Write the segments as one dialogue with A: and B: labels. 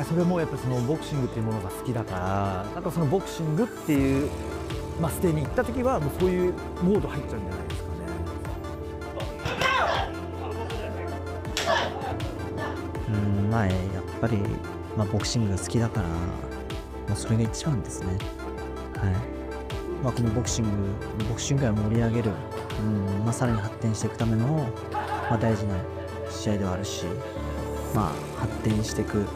A: それもやっぱりそのボクシングっていうものが好きだから、なんかそのボクシングっていう、ステーに行った時はもうそういうモード入っちゃうんじゃないですかね。
B: やっぱり、ボクシングが好きだから、もうそれが一番ですね。はい。このボクシング界を盛り上げる、さらに発展していくための、大事な試合ではあるし、発展していく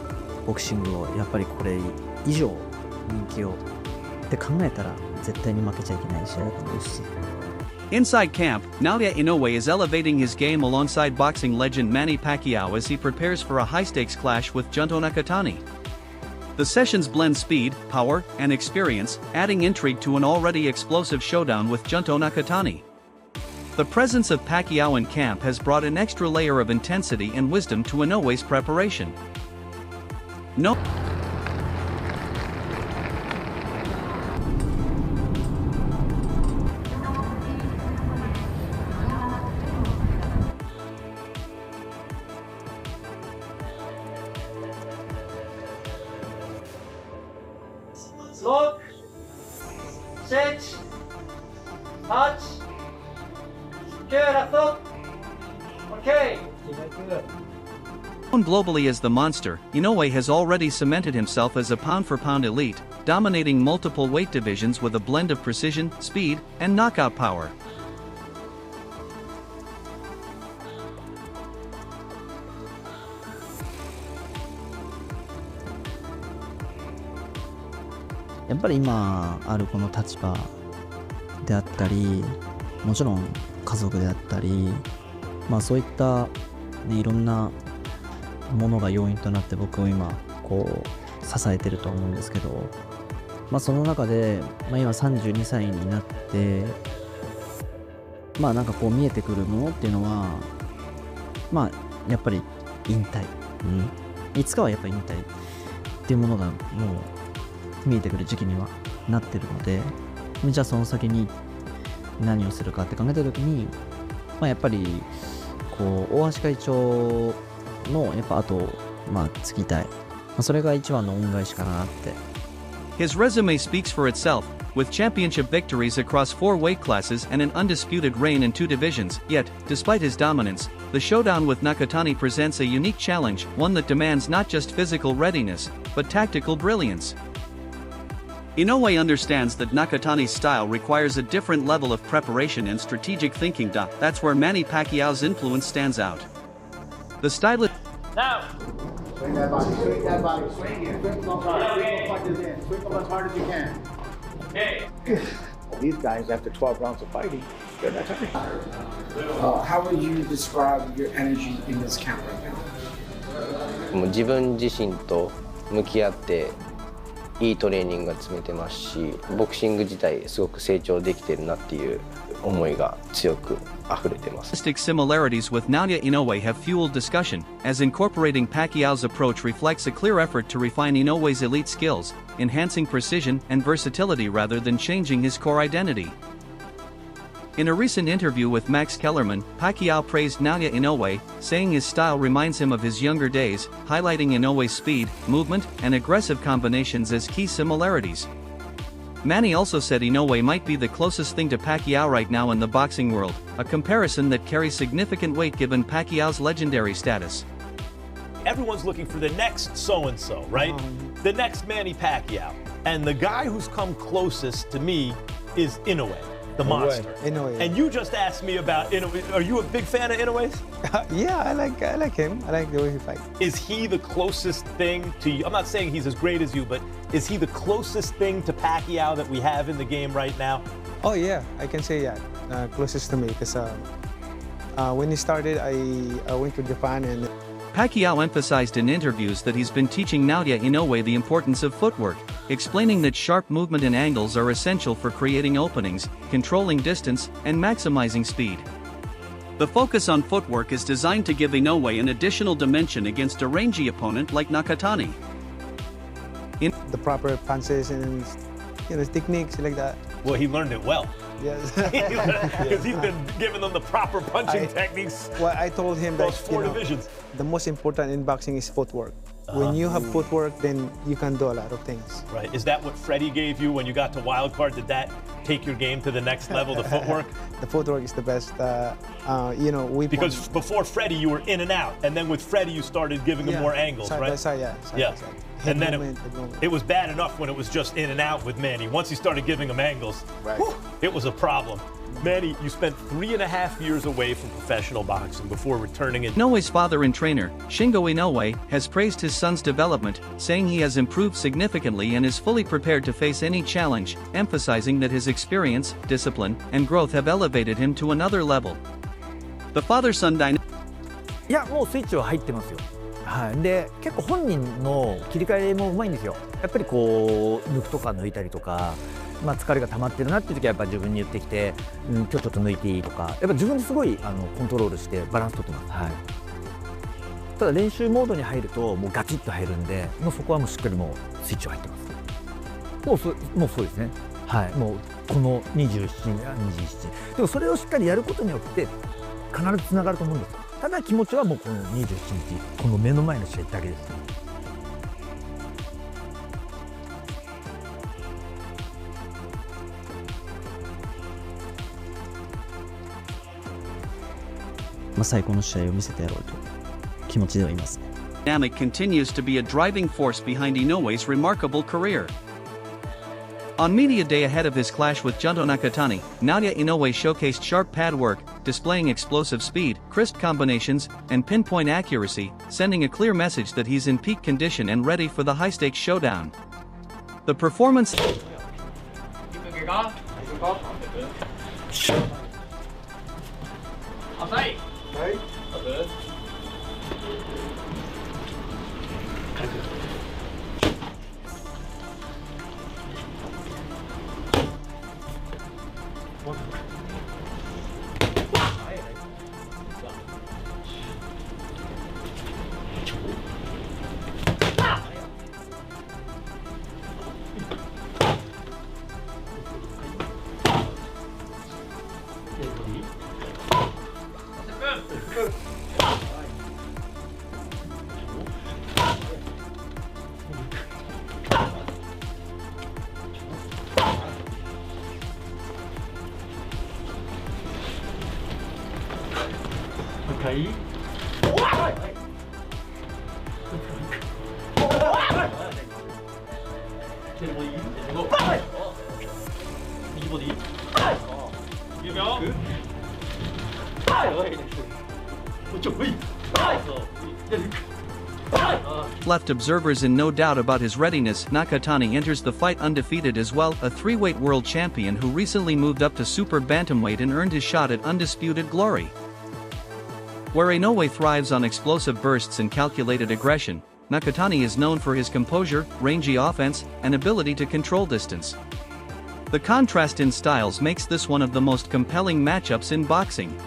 B: ボクシングをやっぱりこれ以上人気をって考えたら絶対に負けちゃいけない試合だと思うし。
C: Inside camp, Naoya Inoue is elevating his game alongside boxing legend Manny Pacquiao as he prepares for a high-stakes clash with Junto Nakatani. The sessions blend speed, power, and experience, adding intrigue to an already explosive showdown with Junto Nakatani. The presence of Pacquiao in camp has brought an extra layer of intensity and wisdom to Inoue's preparation.
D: Look, 6, 8, 9, left hook. Okay.
C: Known globally as the Monster, Inoue has already cemented himself as a pound-for-pound elite, dominating multiple weight divisions with a blend of precision, speed, and knockout power. .
B: やっぱり今あるこの立場であったり、もちろん家族であったり、そういった、いろんなものが要因となって僕を今こう支えてると思うんですけど、その中で、今32歳になって、なんかこう見えてくるものっていうのは、やっぱり引退、いつかはやっぱり引退っていうものがもう見えてくる時期にはなってるので、じゃあその先に何をするかって考えた時に、やっぱりこう大橋会長のやっぱ後を継ぎたい、それが一番の恩返しかなって。
C: His resume speaks for itself, with championship victories across 4 weight classes and an undisputed reign in 2 divisions. Yet, despite his dominance, the showdown with Nakatani presents a unique challenge, one that demands not just physical readiness, but tactical brilliance. Inoue understands that Nakatani's style requires a different level of preparation and strategic thinking. That's where Manny Pacquiao's influence stands out. The stylist.
D: Now.
E: Swing that body, swing that body, swing it. Swing those punches in. Swing them as hard as you can.
D: Okay.
E: These guys, after 12 rounds of fighting, they're not tired.
F: How would you describe your energy in this camp right now?
G: もう自分自身と向き合っていいトレーニングが積めてますし、ボクシング自体すごく成長できてるなっていう思いが強く溢れてます。
C: Stylistic similarities with Naoya Inoue have fueled discussion, as incorporating Pacquiao's approach reflects a clear effort to refine Inoue's elite skills, enhancing precision and versatility rather than changing his core identity. In a recent interview with Max Kellerman, Pacquiao praised Naoya Inoue, saying his style reminds him of his younger days, highlighting Inoue's speed, movement, and aggressive combinations as key similarities. Manny also said Inoue might be the closest thing to Pacquiao right now in the boxing world, a comparison that carries significant weight given Pacquiao's legendary status.
H: Everyone's looking for the next so-and-so, right? The next Manny Pacquiao. And the guy who's come closest to me is Inoue. The monster.
I: Inoue.
H: And you just asked me about Inoue. Are you a big fan of Inoue's?
I: Yeah, I like him. I like the way he fights.
H: Is he the closest thing to you? I'm not saying he's as great as you, but is he the closest thing to Pacquiao that we have in the game right now?
I: Oh yeah, I can say that. Closest to me, because when he started, I went to Japan and.
C: Pacquiao emphasized in interviews that he's been teaching Naoya Inoue the importance of footwork, explaining that sharp movement and angles are essential for creating openings, controlling distance, and maximizing speed. The focus on footwork is designed to give Inoue an additional dimension against a rangy opponent like Nakatani.
I: The proper punches and techniques like that.
H: Well, he learned it well.
I: Yes.
H: Because he's been giving them the proper punching techniques.
I: Well, I told him
H: Those
I: that
H: four divisions.
I: the most important in boxing is footwork. When you have footwork, then you can do a lot of things.
H: Right. Is that what Freddie gave you when you got to wild card? Did that take your game to the next level, the footwork?
I: The footwork is the best.
H: Because before Freddie, you were in and out, and then with Freddie, you started giving him more angles,
I: side
H: right?
I: By side, yeah. Side by side.
H: And then
I: Head movement.
H: it was bad enough when it was just in and out with Manny. Once he started giving him angles, it was a problem. Manny, you spent 3.5 years away from professional boxing before returning in.
C: Inoue's father and trainer, Shingo Inoue, has praised his son's development, saying he has improved significantly and is fully prepared to face any challenge, emphasizing that his experience, discipline, and growth have elevated him to another level. The father-son dynamic.
A: いやもうスイッチは入ってますよ。はい、で結構本人の切り替えもうまいんですよ。やっぱりこう抜くとか抜いたりとか、疲れが溜まってるなっていう時はやっぱ自分に言ってきて、今日ちょっと抜いていいとか、やっぱ自分ですごいコントロールしてバランス取ってます。はい。ただ練習モードに入るともうガチッと入るんで、もうそこはもうしっかりもうスイッチは入ってます。もうそうですね。はい。もうこの27、でもそれをしっかりやることによって必ずつながると思うんですよ。ただ気持ちはもうこの27日この目の前の試合だけです。
B: 最高の試合を見せてやろうと気持ちではいます。
C: Dynamic continues to be a driving force behind Inoue's remarkable career. On media day ahead of his clash with Junto Nakatani, Naoya Inoue showcased sharp pad work, displaying explosive speed, crisp combinations, and pinpoint accuracy, sending a clear message that he's in peak condition and ready for the high-stakes showdown. The performance... Left observers in no doubt about his readiness. Nakatani enters the fight undefeated as well, a three-weight world champion who recently moved up to super bantamweight and earned his shot at undisputed glory. Where Inoue thrives on explosive bursts and calculated aggression, Nakatani is known for his composure, rangy offense, and ability to control distance. The contrast in styles makes this one of the most compelling matchups in boxing.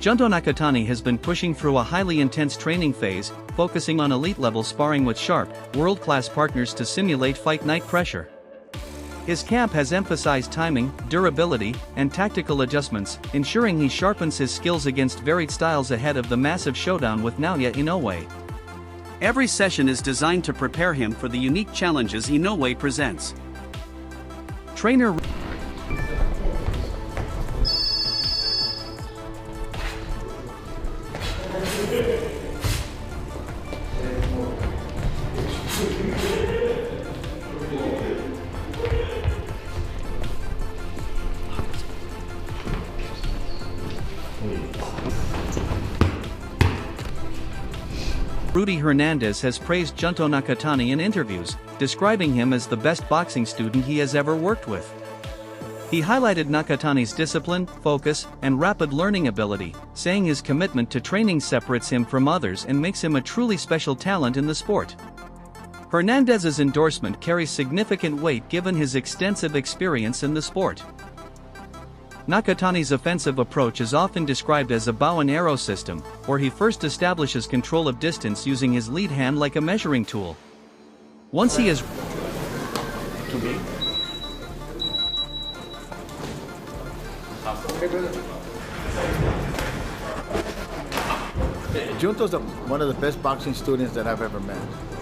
C: Junto Nakatani has been pushing through a highly intense training phase, focusing on elite-level sparring with sharp, world-class partners to simulate fight night pressure. His camp has emphasized timing, durability, and tactical adjustments, ensuring he sharpens his skills against varied styles ahead of the massive showdown with Naoya Inoue. Every session is designed to prepare him for the unique challenges Inoue presents. Trainer Rudy Hernandez has praised Junto Nakatani in interviews, describing him as the best boxing student he has ever worked with. He highlighted Nakatani's discipline, focus, and rapid learning ability, saying his commitment to training separates him from others and makes him a truly special talent in the sport. Hernandez's endorsement carries significant weight given his extensive experience in the sport. Nakatani's offensive approach is often described as a bow and arrow system, where he first establishes control of distance using his lead hand like a measuring tool. Once he is
E: Junto's one of the best boxing students that I've ever met.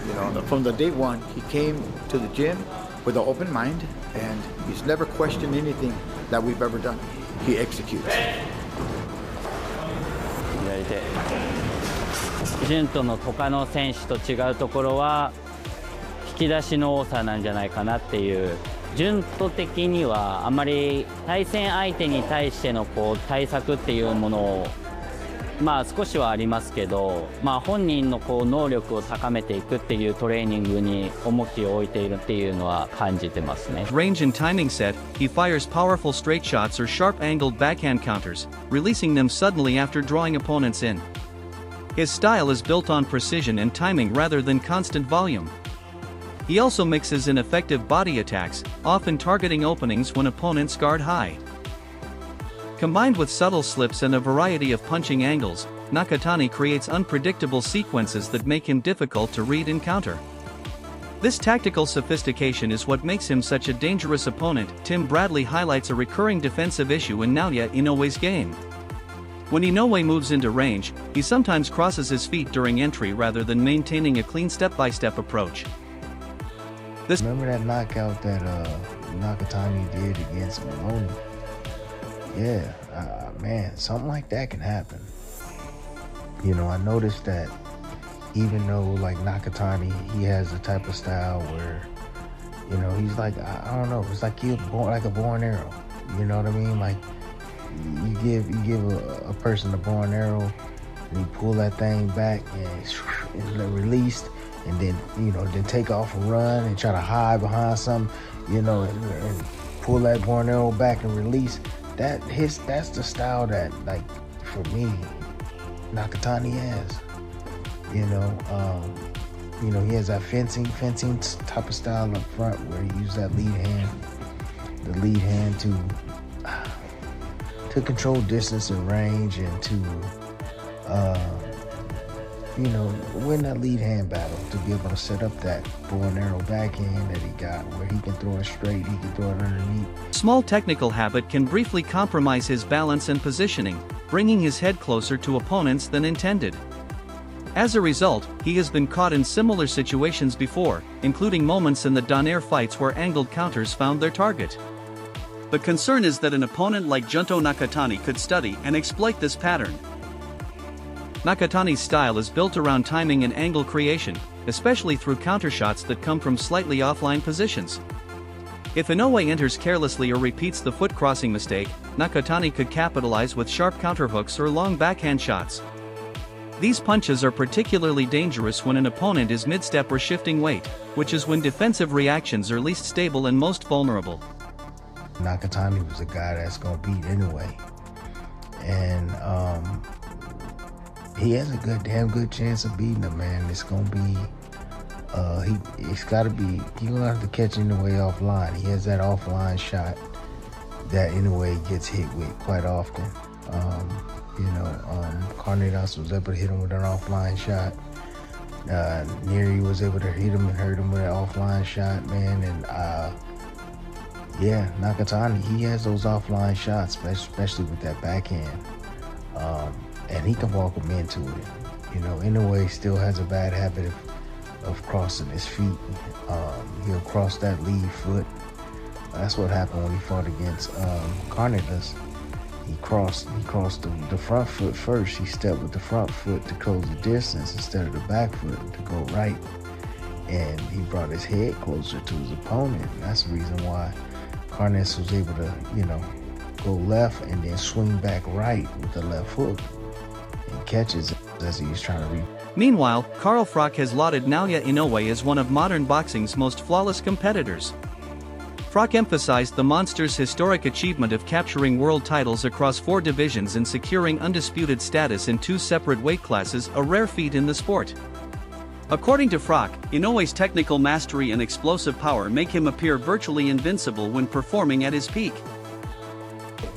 E: You know, from the day one, he came to the gym with an open mind, and he's never questioned anything that we've ever done. He executes.
J: ジュントの他の選手と違うところは引き出しの多さなんじゃないかなっていう。ジュント的にはあまり対戦相手に対しての対策っていうものを少しはありますけど、本人の能力を高めていくっていうトレーニングに重きを置いているっていうのは感じてますね。
C: range and timing set, he fires powerful straight shots or sharp-angled backhand counters, releasing them suddenly after drawing opponents in. His style is built on precision and timing rather than constant volume. He also mixes in effective body attacks, often targeting openings when opponents guard high. Combined with subtle slips and a variety of punching angles, Nakatani creates unpredictable sequences that make him difficult to read and counter. This tactical sophistication is what makes him such a dangerous opponent. Tim Bradley highlights a recurring defensive issue in Naoya Inoue's game. When Inoue moves into range, he sometimes crosses his feet during entry rather than maintaining a clean step-by-step approach.
K: Remember that knockout that Nakatani did against Maloney? Yeah, man, something like that can happen. You know, I noticed that even though like Nakatani, he has the type of style where, you know, he's like, I don't know, it's like he's born like a bow and arrow. You know what I mean? Like you give a person a bow and arrow, and you pull that thing back and it's released, and then, you know, then take off and run and try to hide behind something, you know, and pull that bow and arrow back and release. That's the style that, like, for me, Nakatani has. You know, he has that fencing type of style up front where he uses that lead hand to control distance and range and to you know, win that lead hand battle, to be able to set up that bow and arrow backhand that he got where he can throw it straight, he can throw it underneath.
C: Small technical habit can briefly compromise his balance and positioning, bringing his head closer to opponents than intended. As a result, he has been caught in similar situations before, including moments in the Donaire fights where angled counters found their target. The concern is that an opponent like Junto Nakatani could study and exploit this pattern. Nakatani's style is built around timing and angle creation, especially through countershots that come from slightly offline positions. If Inoue enters carelessly or repeats the foot crossing mistake, Nakatani could capitalize with sharp counterhooks or long backhand shots. These punches are particularly dangerous when an opponent is mid-step or shifting weight, which is when defensive reactions are least stable and most vulnerable.
K: Nakatani was a guy that's gonna beat Inoue, and he has a damn good chance of beating him, man. It's gonna be, he's gonna have to catch Inoue offline. He has that offline shot that Inoue gets hit with quite often. Carnitas was able to hit him with an offline shot. Neri was able to hit him and hurt him with an offline shot, man. And yeah, Nakatani, he has those offline shots, especially with that backhand. And he can walk him into it. You know, Inoue still has a bad habit of crossing his feet. He'll cross that lead foot. That's what happened when he fought against Carnitas. He crossed the front foot first. He stepped with the front foot to close the distance instead of the back foot to go right. And he brought his head closer to his opponent. That's the reason why Carnitas was able to, you know, go left and then swing back right with the left hook and catches as he was trying to
C: Meanwhile, Carl Froch has lauded Naoya Inoue as one of modern boxing's most flawless competitors. Froch emphasized the monster's historic achievement of capturing world titles across 4 divisions and securing undisputed status in 2 separate weight classes, a rare feat in the sport. According to Froch, Inoue's technical mastery and explosive power make him appear virtually invincible when performing at his peak.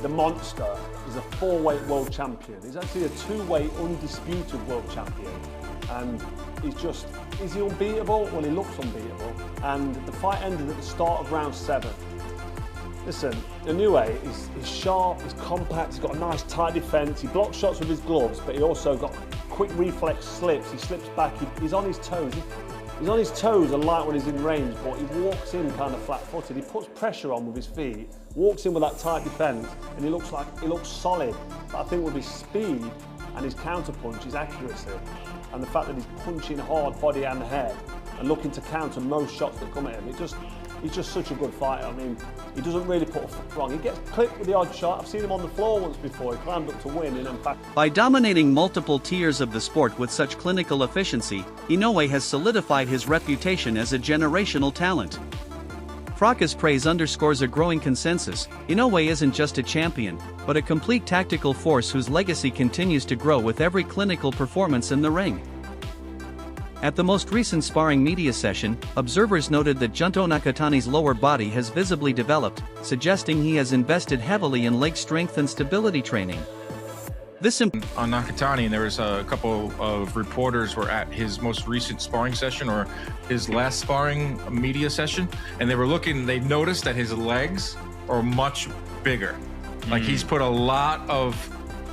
L: The monster is a 4-weight world champion. He's actually a 2-weight undisputed world champion. And is he unbeatable? Well, he looks unbeatable. And the fight ended at the start of round 7. Listen, Inoue is sharp, he's compact, he's got a nice tight defence, he blocks shots with his gloves, but he also got quick reflex slips, he slips back, he's on his toes. He's on his toes a lot when he's in range, but he walks in kind of flat-footed. He puts pressure on with his feet, walks in with that tight defence, and he looks solid. But I think with his speed and his counter-punch, his accuracy, and the fact that he's punching hard body and head and looking to counter most shots that come at him, he's just such a good fighter. I mean, he doesn't really put a foot wrong. He gets clipped with the odd shot. I've seen him on the floor once before. He climbed up to win and in fact...
C: By dominating multiple tiers of the sport with such clinical efficiency, Inoue has solidified his reputation as a generational talent. Froch's praise underscores a growing consensus. Inoue isn't just a champion, but a complete tactical force whose legacy continues to grow with every clinical performance in the ring. At the most recent sparring media session, observers noted that Junto Nakatani's lower body has visibly developed, suggesting he has invested heavily in leg strength and stability training. This on
M: Nakatani, and there was a couple of reporters were at his most recent sparring session or his last sparring media session, and they noticed that his legs are much bigger. Like he's put a lot of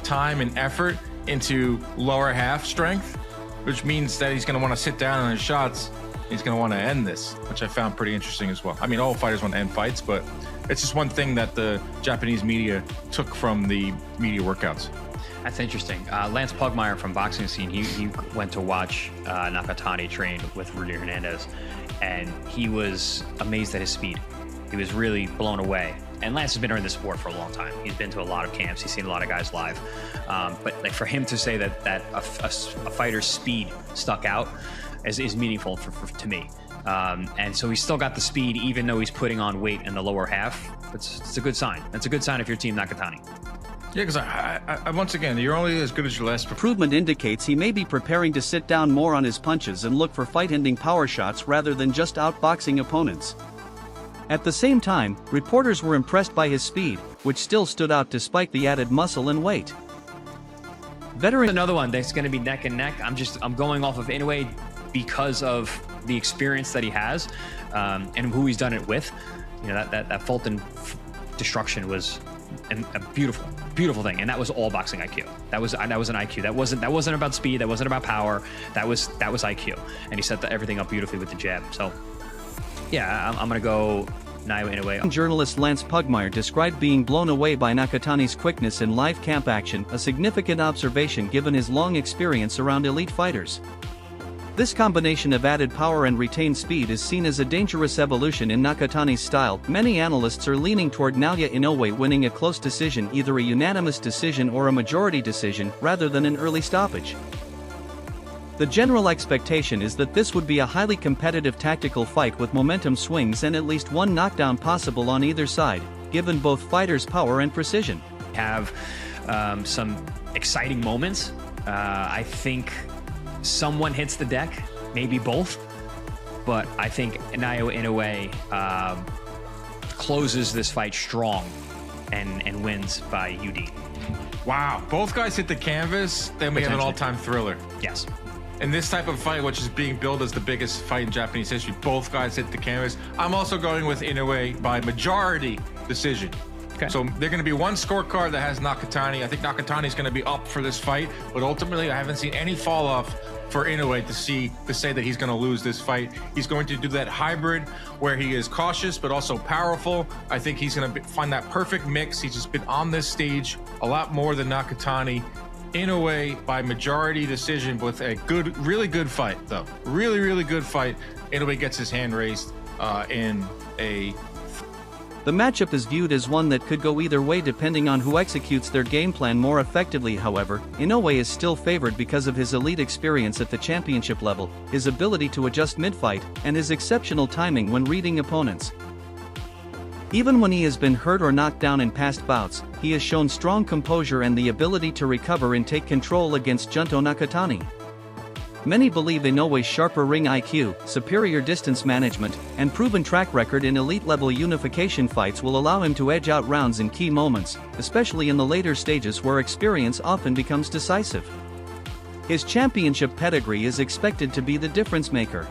M: time and effort into lower half strength, which means that he's going to want to sit down on his shots. He's going to want to end this, which I found pretty interesting as well. I mean, all fighters want to end fights, but it's just one thing that the Japanese media took from the media workouts.
N: That's interesting. Lance Pugmire from Boxing Scene, he went to watch Nakatani train with Rudy Hernandez, and he was amazed at his speed. He was really blown away. And Lance has been in the sport for a long time. He's been to a lot of camps. He's seen a lot of guys live. But like for him to say that a fighter's speed stuck out is meaningful to me. And so he's still got the speed, even though he's putting on weight in the lower half. It's a good sign. That's a good sign if you're Team Nakatani.
M: Yeah, because I once again, you're only as good as your last.
C: Improvement indicates he may be preparing to sit down more on his punches and look for fight-ending power shots rather than just outboxing opponents. At the same time, reporters were impressed by his speed, which still stood out despite the added muscle and weight.
N: Another one that's going to be neck and neck. I'm going off of Inoue because of the experience that he has and who he's done it with. You know, that Fulton destruction was a beautiful thing, and that was all boxing IQ. That was an IQ. That wasn't about speed. That wasn't about power. That was IQ, and he set everything up beautifully with the jab. So, yeah, I'm gonna go Naoya Inoue.
C: Journalist Lance Pugmire described being blown away by Nakatani's quickness in live camp action, a significant observation given his long experience around elite fighters. This combination of added power and retained speed is seen as a dangerous evolution in Nakatani's style. Many analysts are leaning toward Naoya Inoue winning a close decision, either a unanimous decision or a majority decision, rather than an early stoppage. The general expectation is that this would be a highly competitive tactical fight with momentum swings and at least one knockdown possible on either side, given both fighters' power and precision.
N: Have some exciting moments. I think someone hits the deck, maybe both, but I think Naoya Inoue closes this fight strong and wins by UD.
M: Wow, both guys hit the canvas, then we have an all-time thriller.
N: Yes.
M: In this type of fight, which is being billed as the biggest fight in Japanese history, both guys hit the canvas. I'm also going with Inoue by majority decision. Okay. So they're going to be one scorecard that has Nakatani. I think Nakatani's going to be up for this fight, but ultimately I haven't seen any fall off for Inoue to say that he's going to lose this fight. He's going to do that hybrid where he is cautious but also powerful. I think he's going to find that perfect mix. He's just been on this stage a lot more than Nakatani. Inoue by majority decision with a really good fight though. Really good fight. Inoue gets his hand raised in a
C: The matchup is viewed as one that could go either way depending on who executes their game plan more effectively. However, Inoue is still favored because of his elite experience at the championship level, his ability to adjust mid-fight, and his exceptional timing when reading opponents. Even when he has been hurt or knocked down in past bouts, he has shown strong composure and the ability to recover and take control against Junto Nakatani. Many believe Inoue's sharper ring IQ, superior distance management, and proven track record in elite-level unification fights will allow him to edge out rounds in key moments, especially in the later stages where experience often becomes decisive. His championship pedigree is expected to be the difference maker.